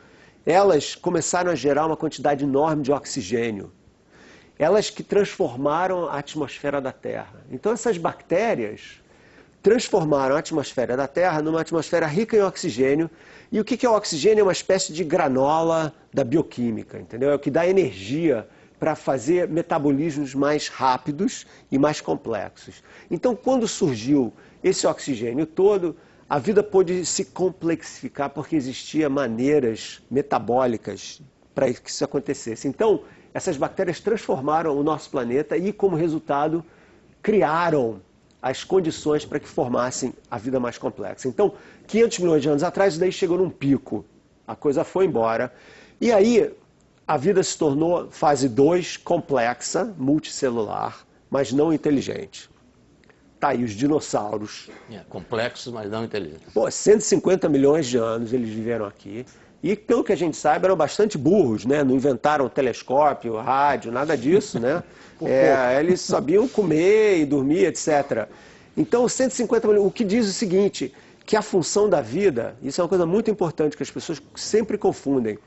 elas começaram a gerar uma quantidade enorme de oxigênio. Elas que transformaram a atmosfera da Terra. Então essas bactérias transformaram a atmosfera da Terra numa atmosfera rica em oxigênio. E o que é o oxigênio? É uma espécie de granola da bioquímica, entendeu? É o que dá energia para fazer metabolismos mais rápidos e mais complexos. Então, quando surgiu esse oxigênio todo, a vida pôde se complexificar porque existiam maneiras metabólicas para que isso acontecesse. Então, essas bactérias transformaram o nosso planeta e, como resultado, criaram as condições para que formassem a vida mais complexa. Então, 500 milhões de anos atrás, isso daí chegou num pico. A coisa foi embora. E aí, a vida se tornou fase 2, complexa, multicelular, mas não inteligente. Tá aí, os dinossauros. Complexos, mas não inteligentes. 150 milhões de anos eles viveram aqui. E, pelo que a gente sabe, eram bastante burros, né? Não inventaram telescópio, rádio, nada disso, né? Eles sabiam comer e dormir, etc. Então, 150 milhões, o que diz o seguinte, que a função da vida, isso é uma coisa muito importante que as pessoas sempre confundem,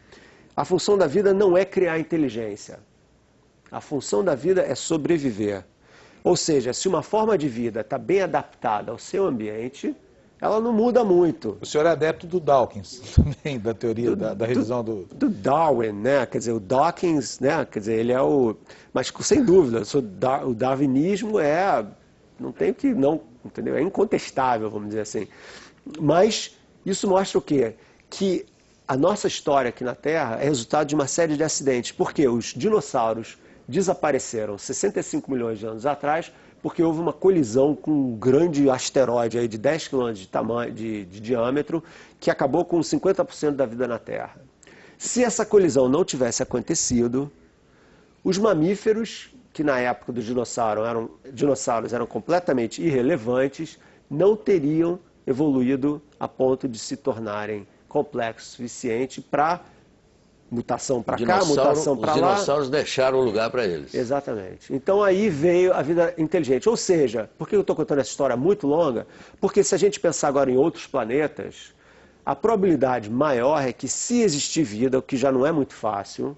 a função da vida não é criar inteligência. A função da vida é sobreviver. Ou seja, se uma forma de vida está bem adaptada ao seu ambiente, ela não muda muito. O senhor é adepto do Dawkins, também, da teoria, da revisão do Darwin, né? Quer dizer, o Dawkins, né? Quer dizer, ele é o... Mas, sem dúvida, o darwinismo não tem que... não, entendeu? É incontestável, vamos dizer assim. Mas isso mostra o quê? Que a nossa história aqui na Terra é resultado de uma série de acidentes. Porque os dinossauros desapareceram 65 milhões de anos atrás, porque houve uma colisão com um grande asteroide aí de 10 km de diâmetro, que acabou com 50% da vida na Terra. Se essa colisão não tivesse acontecido, os mamíferos, que na época dos dinossauros eram completamente irrelevantes, não teriam evoluído a ponto de se tornarem complexos o suficiente para mutação para cá, mutação para lá. Os dinossauros deixaram o lugar para eles. Exatamente. Então aí veio a vida inteligente. Ou seja, por que eu estou contando essa história muito longa? Porque se a gente pensar agora em outros planetas, a probabilidade maior é que se existir vida, o que já não é muito fácil,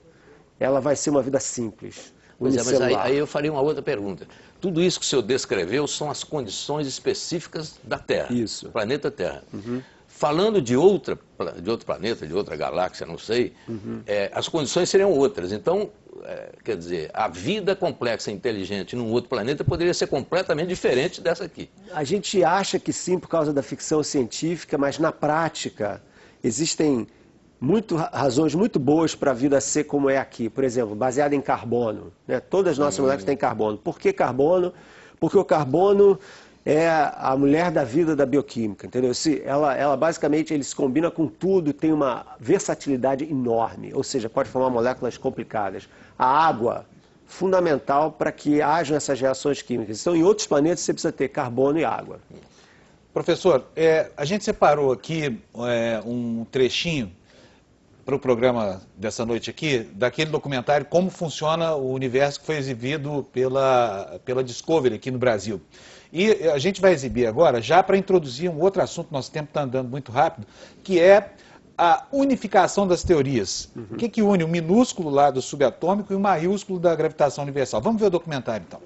ela vai ser uma vida simples. Mas aí eu faria uma outra pergunta. Tudo isso que o senhor descreveu são as condições específicas da Terra. Isso. Planeta Terra. Falando de outro planeta, de outra galáxia, não sei, as condições seriam outras. Então, quer dizer, a vida complexa e inteligente num outro planeta poderia ser completamente diferente dessa aqui. A gente acha que sim por causa da ficção científica, mas na prática existem razões muito boas para a vida ser como é aqui. Por exemplo, baseada em carbono, né? Todas as nossas moléculas têm carbono. Por que carbono? Porque o carbono é a mulher da vida da bioquímica, entendeu? Ela basicamente ele se combina com tudo, tem uma versatilidade enorme, ou seja, pode formar moléculas complicadas. A água, fundamental para que hajam essas reações químicas. Então, em outros planetas você precisa ter carbono e água. Professor, a gente separou aqui um trechinho para o programa dessa noite aqui, daquele documentário Como Funciona o Universo, que foi exibido pela Discovery aqui no Brasil. E a gente vai exibir agora, já para introduzir um outro assunto, nosso tempo está andando muito rápido, que é a unificação das teorias. O que une o minúsculo lá do subatômico e o maiúsculo da gravitação universal? Vamos ver o documentário, então.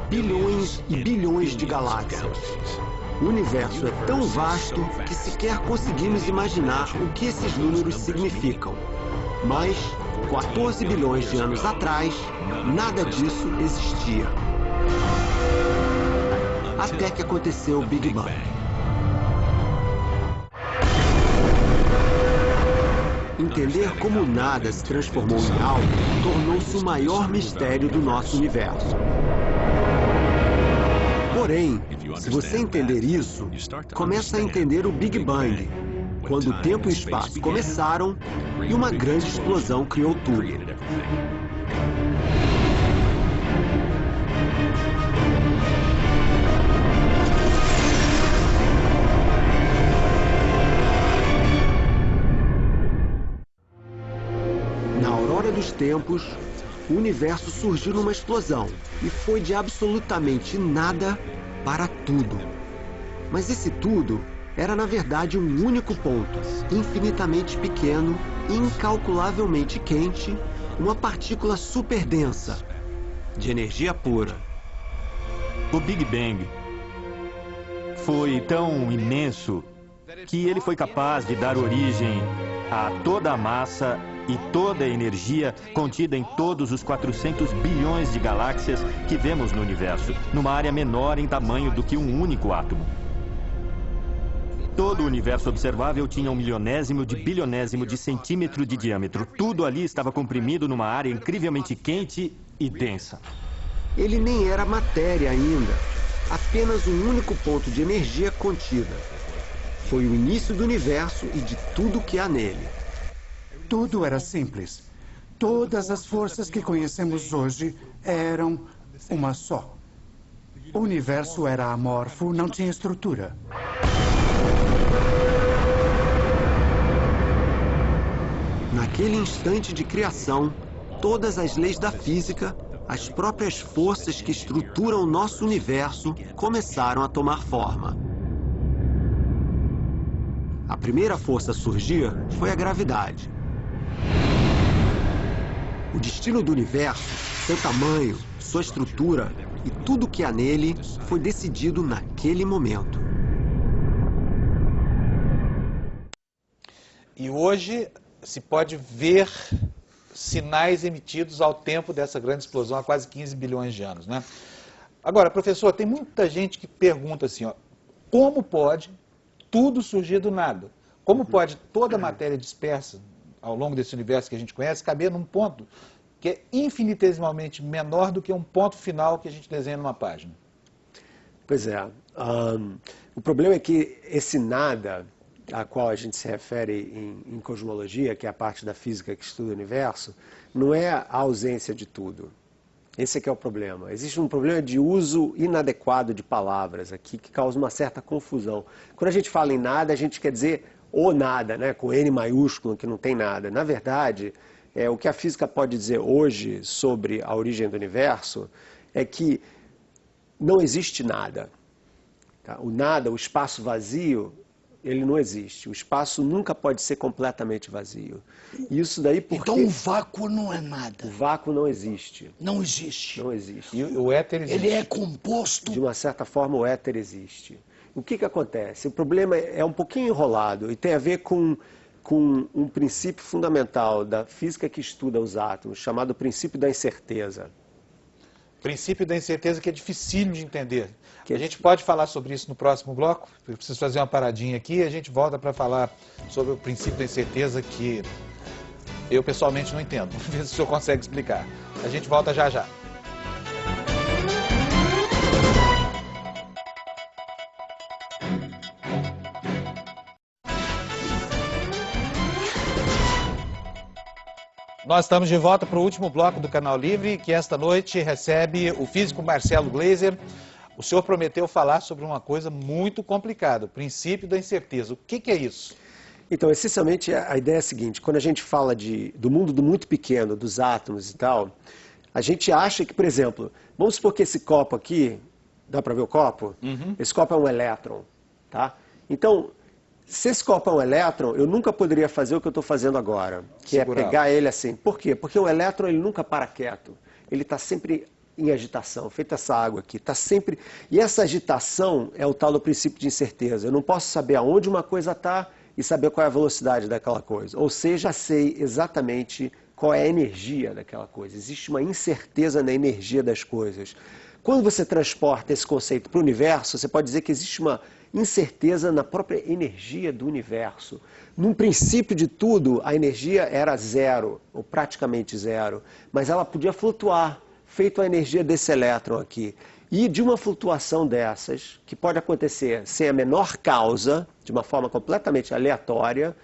Bilhões e bilhões de galáxias. O universo é tão vasto que sequer conseguimos imaginar o que esses números significam. Mas 14 bilhões de anos atrás, nada disso existia. Até que aconteceu o Big Bang. Entender como nada se transformou em algo tornou-se o maior mistério do nosso universo. Porém, se você entender isso, começa a entender o Big Bang, quando o tempo e o espaço começaram e uma grande explosão criou tudo. Na aurora dos tempos, o universo surgiu numa explosão e foi de absolutamente nada para tudo. Mas esse tudo era na verdade um único ponto, infinitamente pequeno, incalculavelmente quente, uma partícula super densa, de energia pura. O Big Bang foi tão imenso que ele foi capaz de dar origem a toda a massa e toda a energia contida em todos os 400 bilhões de galáxias que vemos no universo, numa área menor em tamanho do que um único átomo. Todo o universo observável tinha 1/1000 de bilionésimo de centímetro de diâmetro. Tudo ali estava comprimido numa área incrivelmente quente e densa. Ele nem era matéria ainda, apenas um único ponto de energia contida. Foi o início do universo e de tudo que há nele. Tudo era simples. Todas as forças que conhecemos hoje eram uma só. O universo era amorfo, não tinha estrutura. Naquele instante de criação, todas as leis da física, as próprias forças que estruturam o nosso universo, começaram a tomar forma. A primeira força a surgir foi a gravidade. O destino do universo, seu tamanho, sua estrutura e tudo o que há nele foi decidido naquele momento. E hoje se pode ver sinais emitidos ao tempo dessa grande explosão há quase 15 bilhões de anos, né? Agora, professor, tem muita gente que pergunta assim, ó, como pode tudo surgir do nada? Como pode toda a matéria dispersa ao longo desse universo que a gente conhece caber num ponto que é infinitesimalmente menor do que um ponto final que a gente desenha numa página? Pois é. O problema é que esse nada, a qual a gente se refere em cosmologia, que é a parte da física que estuda o universo, não é a ausência de tudo. Esse é que é o problema. Existe um problema de uso inadequado de palavras aqui que causa uma certa confusão. Quando a gente fala em nada, a gente quer dizer o nada, né, com N maiúsculo, que não tem nada. Na verdade, o que a física pode dizer hoje sobre a origem do universo é que não existe nada. Tá? O nada, o espaço vazio, ele não existe. O espaço nunca pode ser completamente vazio. Isso daí porque... Então o vácuo não é nada. O vácuo não existe. Não existe. Não existe. E o éter existe. Ele é composto... De uma certa forma, o éter existe. O que acontece? O problema é um pouquinho enrolado e tem a ver com um princípio fundamental da física que estuda os átomos, chamado princípio da incerteza. Princípio da incerteza que é dificílimo de entender. A gente pode falar sobre isso no próximo bloco. Eu preciso fazer uma paradinha aqui e a gente volta para falar sobre o princípio da incerteza que eu pessoalmente não entendo. Vamos ver se o senhor consegue explicar. A gente volta já já. Nós estamos de volta para o último bloco do Canal Livre, que esta noite recebe o físico Marcelo Gleiser. O senhor prometeu falar sobre uma coisa muito complicada, o princípio da incerteza. O que é isso? Então, essencialmente, a ideia é a seguinte, quando a gente fala do mundo do muito pequeno, dos átomos e tal, a gente acha que, por exemplo, vamos supor que esse copo aqui, dá para ver o copo? Uhum. Esse copo é um elétron, tá? Então, se esse copo é um elétron, eu nunca poderia fazer o que eu estou fazendo agora, que é pegar ele assim. Por quê? Porque o elétron ele nunca para quieto, ele está sempre em agitação, feita essa água aqui, está sempre... E essa agitação é o tal do princípio de incerteza. Eu não posso saber aonde uma coisa está e saber qual é a velocidade daquela coisa. Ou seja, sei exatamente qual é a energia daquela coisa. Existe uma incerteza na energia das coisas. Quando você transporta esse conceito para o universo, você pode dizer que existe uma incerteza na própria energia do universo. Num princípio de tudo, a energia era zero, ou praticamente zero, mas ela podia flutuar, feito a energia desse elétron aqui. E de uma flutuação dessas, que pode acontecer sem a menor causa, de uma forma completamente aleatória,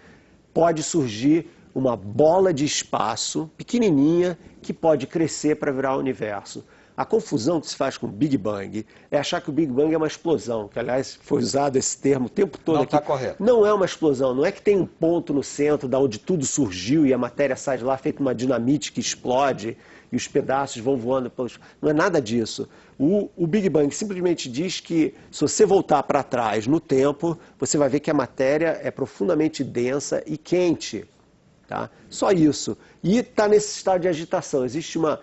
pode surgir uma bola de espaço pequenininha que pode crescer para virar o universo. A confusão que se faz com o Big Bang é achar que o Big Bang é uma explosão, que aliás foi usado esse termo o tempo todo. Não aqui. está correto. Não é uma explosão, não é que tem um ponto no centro da onde tudo surgiu e a matéria sai de lá feito uma dinamite que explode e os pedaços vão voando pelos... Não é nada disso. O Big Bang simplesmente diz que se você voltar para trás no tempo, você vai ver que a matéria é profundamente densa e quente. Tá? Só isso. E está nesse estado de agitação. Existe uma,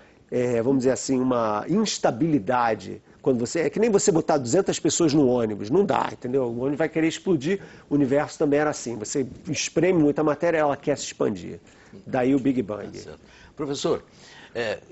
vamos dizer assim, uma instabilidade. Quando você, é que nem você botar 200 pessoas no ônibus. Não dá, entendeu? O ônibus vai querer explodir. O universo também era assim. Você espreme muita matéria, ela quer se expandir. Daí o Big Bang. Professor,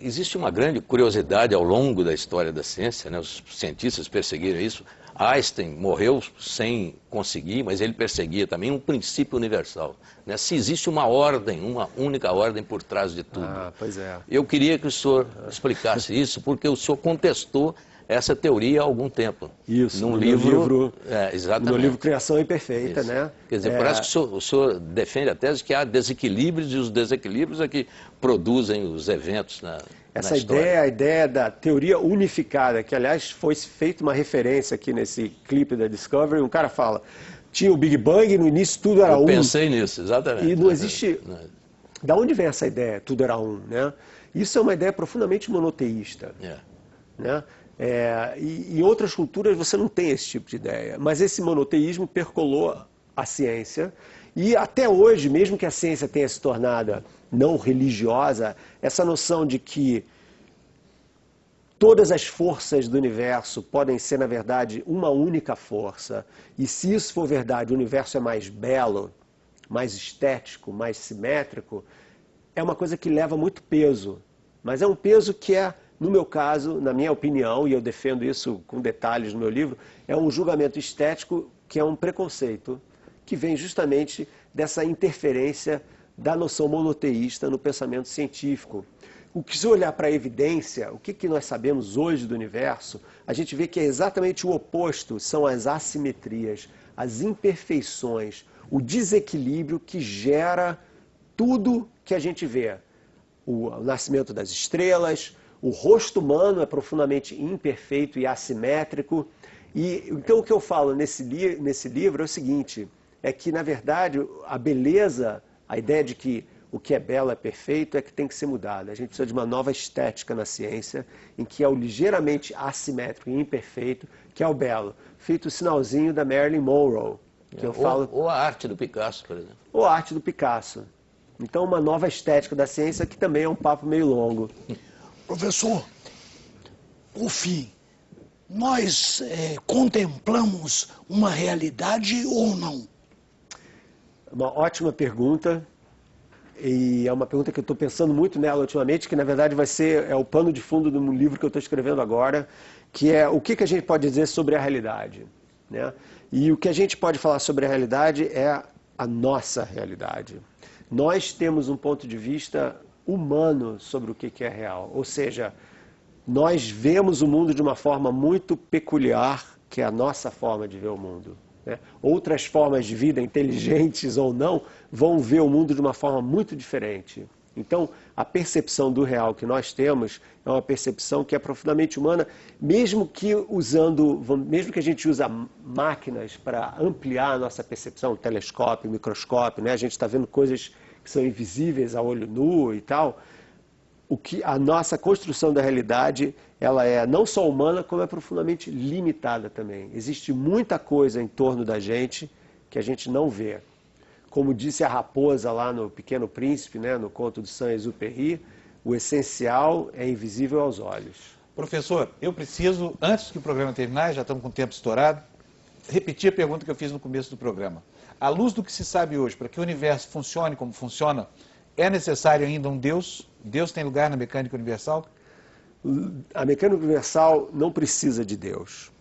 existe uma grande curiosidade ao longo da história da ciência, né? Os cientistas perseguiram isso. Einstein morreu sem conseguir, mas ele perseguia também um princípio universal, né? Se existe uma ordem, uma única ordem por trás de tudo. Pois é. Eu queria que o senhor explicasse isso, porque o senhor contestou essa teoria há algum tempo. Isso, num no livro, exatamente. No livro Criação Imperfeita, Isso. né? Quer dizer, parece que o senhor defende a tese que há desequilíbrios e os desequilíbrios é que produzem os eventos na Essa ideia da teoria unificada, que aliás foi feita uma referência aqui nesse clipe da Discovery, um cara fala, tinha o Big Bang, no início tudo era um. Eu pensei nisso, exatamente. E não existe... Da onde vem essa ideia, tudo era um, né? Isso é uma ideia profundamente monoteísta, né? E em outras culturas você não tem esse tipo de ideia, mas esse monoteísmo percolou a ciência e até hoje, mesmo que a ciência tenha se tornado não religiosa, essa noção de que todas as forças do universo podem ser, na verdade, uma única força, e se isso for verdade, o universo é mais belo, mais estético, mais simétrico, é uma coisa que leva muito peso, mas é um peso que é, no meu caso, na minha opinião, e eu defendo isso com detalhes no meu livro, é um julgamento estético que é um preconceito, que vem justamente dessa interferência da noção monoteísta no pensamento científico. O que, se olhar para a evidência, o que nós sabemos hoje do universo, a gente vê que é exatamente o oposto, são as assimetrias, as imperfeições, o desequilíbrio que gera tudo que a gente vê. O nascimento das estrelas, o rosto humano é profundamente imperfeito e assimétrico. E então o que eu falo nesse livro é o seguinte, é que na verdade a beleza, a ideia de que o que é belo é perfeito é que tem que ser mudada. A gente precisa de uma nova estética na ciência, em que é o ligeiramente assimétrico e imperfeito, que é o belo. Feito o sinalzinho da Marilyn Monroe. Que eu falo... Ou a arte do Picasso, por exemplo. Ou a arte do Picasso. Então uma nova estética da ciência, que também é um papo meio longo. Professor, por fim, nós contemplamos uma realidade ou não? Uma ótima pergunta, e é uma pergunta que eu estou pensando muito nela ultimamente, que na verdade vai ser o pano de fundo do livro que eu estou escrevendo agora, que é o que a gente pode dizer sobre a realidade, né? E o que a gente pode falar sobre a realidade é a nossa realidade. Nós temos um ponto de vista humano sobre o que é real, ou seja, nós vemos o mundo de uma forma muito peculiar, que é a nossa forma de ver o mundo. Outras formas de vida, inteligentes ou não, vão ver o mundo de uma forma muito diferente. Então, a percepção do real que nós temos é uma percepção que é profundamente humana, mesmo que a gente use máquinas para ampliar a nossa percepção, telescópio, microscópio, né? A gente está vendo coisas que são invisíveis a olho nu e tal. A nossa construção da realidade, ela é não só humana, como é profundamente limitada também. Existe muita coisa em torno da gente que a gente não vê. Como disse a raposa lá no Pequeno Príncipe, né, no conto de Saint-Exupéry, o essencial é invisível aos olhos. Professor, eu preciso, antes que o programa terminar, já estamos com o tempo estourado, repetir a pergunta que eu fiz no começo do programa. À luz do que se sabe hoje, para que o universo funcione como funciona, É necessário ainda um Deus? Deus tem lugar na mecânica universal? A mecânica universal não precisa de Deus,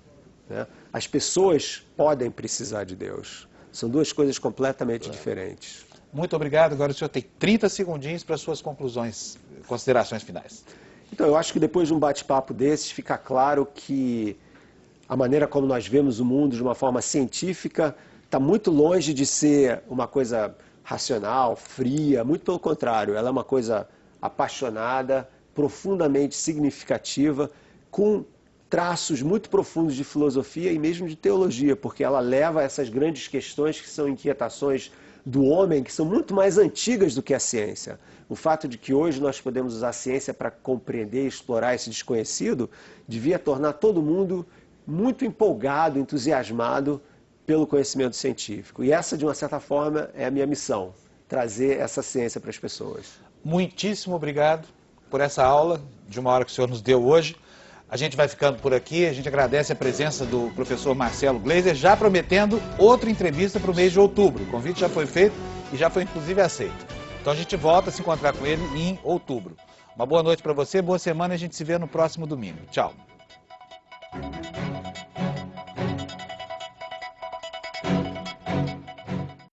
né? As pessoas podem precisar de Deus. São duas coisas completamente diferentes. Muito obrigado. Agora o senhor tem 30 segundinhos para suas conclusões, considerações finais. Então, eu acho que depois de um bate-papo desses, fica claro que a maneira como nós vemos o mundo de uma forma científica está muito longe de ser uma coisa racional, fria, muito pelo contrário, ela é uma coisa apaixonada, profundamente significativa, com traços muito profundos de filosofia e mesmo de teologia, porque ela leva a essas grandes questões que são inquietações do homem, que são muito mais antigas do que a ciência. O fato de que hoje nós podemos usar a ciência para compreender e explorar esse desconhecido devia tornar todo mundo muito empolgado, entusiasmado pelo conhecimento científico. E essa, de uma certa forma, é a minha missão, trazer essa ciência para as pessoas. Muitíssimo obrigado por essa aula de uma hora que o senhor nos deu hoje. A gente vai ficando por aqui, a gente agradece a presença do professor Marcelo Gleiser, já prometendo outra entrevista para o mês de outubro. O convite já foi feito e já foi inclusive aceito. Então a gente volta a se encontrar com ele em outubro. Uma boa noite para você, boa semana e a gente se vê no próximo domingo. Tchau.